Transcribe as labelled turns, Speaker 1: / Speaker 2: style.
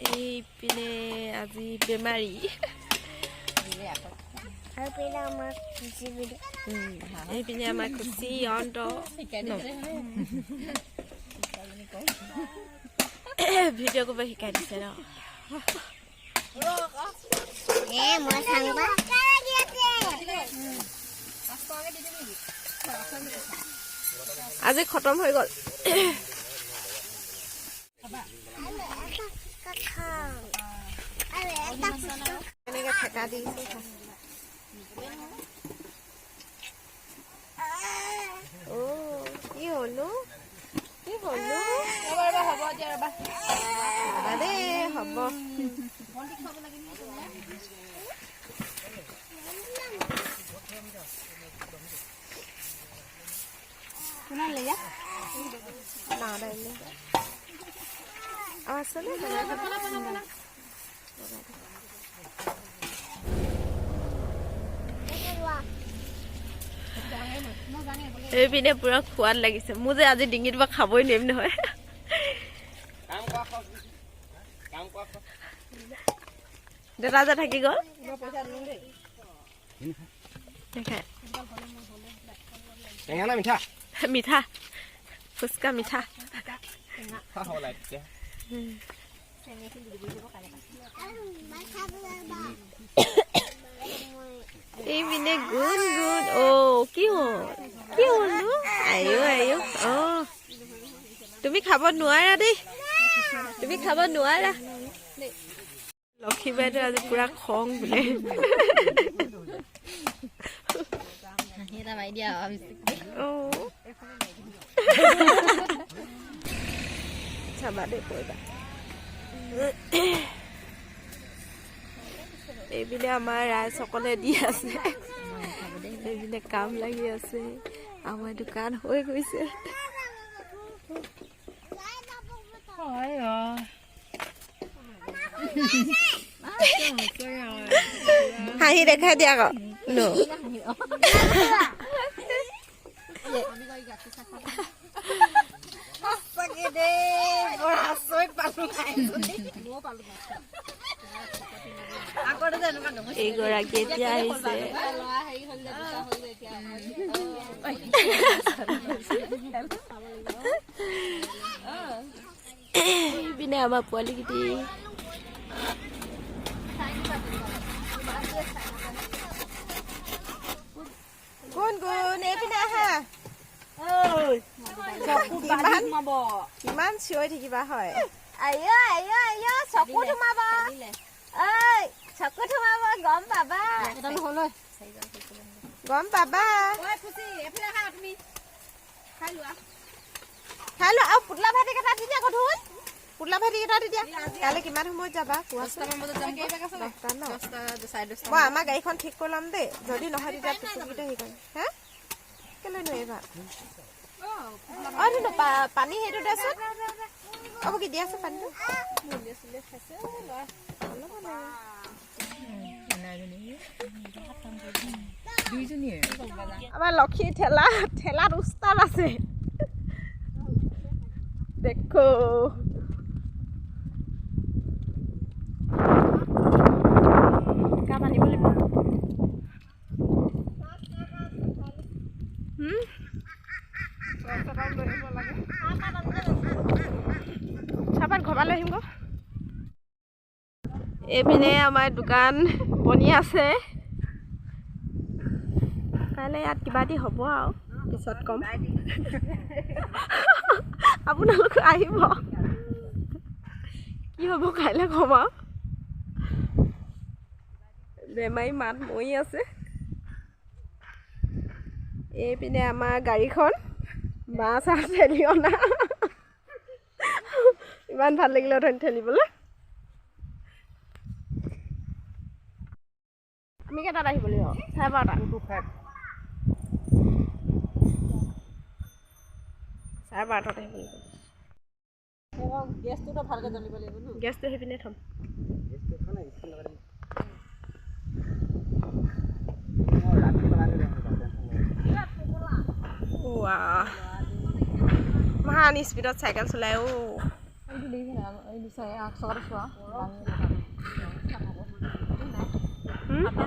Speaker 1: এইপিনে আজি বেমাৰী এইপিনে আমাৰ খুচি অন্ত ভিডিঅ' কৰিব শিকাই দিছে ন আজি খতম হৈ গ'ল এনেকে ঠেকা দিছে কি হলো হ'ব দেই হ'ব এইপিনে পুৰা খোৱাদ লাগিছে মোৰ যে আজি ডিঙিত বা খাবই নোৱাৰিম নহয় দেউতা যে থাকি গ'ল মিঠা মিঠা ফুচকা মিঠা এইপিনে গুণ গুণ কি হ'ল আয়ো তুমি খাব নোৱাৰা দেই তুমি খাব নোৱাৰা লক্ষী বাইদেউ আজি পুৰা খং বোলে চাবা দেই কৰিবা এইপিনে আমাৰ ৰাইজসকলে দি আছে এইপিনে কাম লাগি আছে আমাৰ দোকান হৈ গৈছে হাঁহি দেখাই দিয়া আকৌ এইগৰাকী এতিয়া আহিছে এইপিনে আমাৰ পোৱালি কিটি গুণ এইপিনে আহা কিমান চিঞৰি থাকিবা হয় চকু সোমাব গম পাবা খাই লোৱা আৰু পুতলা ভাইটি কেইটা দি দিয়া গধুৰ পুতলা ভাইটি কেইটা দি দিয়া কাইলৈ কিমান সময়ত যাবা মই আমাৰ গাড়ীখন ঠিক কৰি ল'ম দেই যদি নহয় তেতিয়া টুকুৰকেইটা হেৰি কৰিম হে কেলৈ নোৱাৰিবা পানী সেইটো দেচোন হ'ব কি দিয়া আছে পানীটো আমাৰ লক্ষী ঠেলাত উস্তাদ আছে দেখো চাহপাত ঘৰলৈ আহিম গৈ এইপিনে আমাৰ দোকান বনি আছে কাইলৈ ইয়াত কিবা দি হ'ব আৰু পিছত কম আপোনালোক আহিব কি হ'ব কাইলৈ কম আৰু বেমাৰী মাত মৰি আছে এইপিনে আমাৰ গাড়ীখন মাছ ঠেলি অনা ইমান ভাল লাগিলে ধৰি ঠেলিবলৈ আমি কেইটাত আহিব লাগিব 12:30 12:30 আহিব লাগিব গেছটো ভালকৈ জ্বলিব লাগিব ন গেছটো সেইপিনে থ'ম মহান স্পীডত চাইকেল চলাই
Speaker 2: বিচাৰে 8 টকাটো চোৱা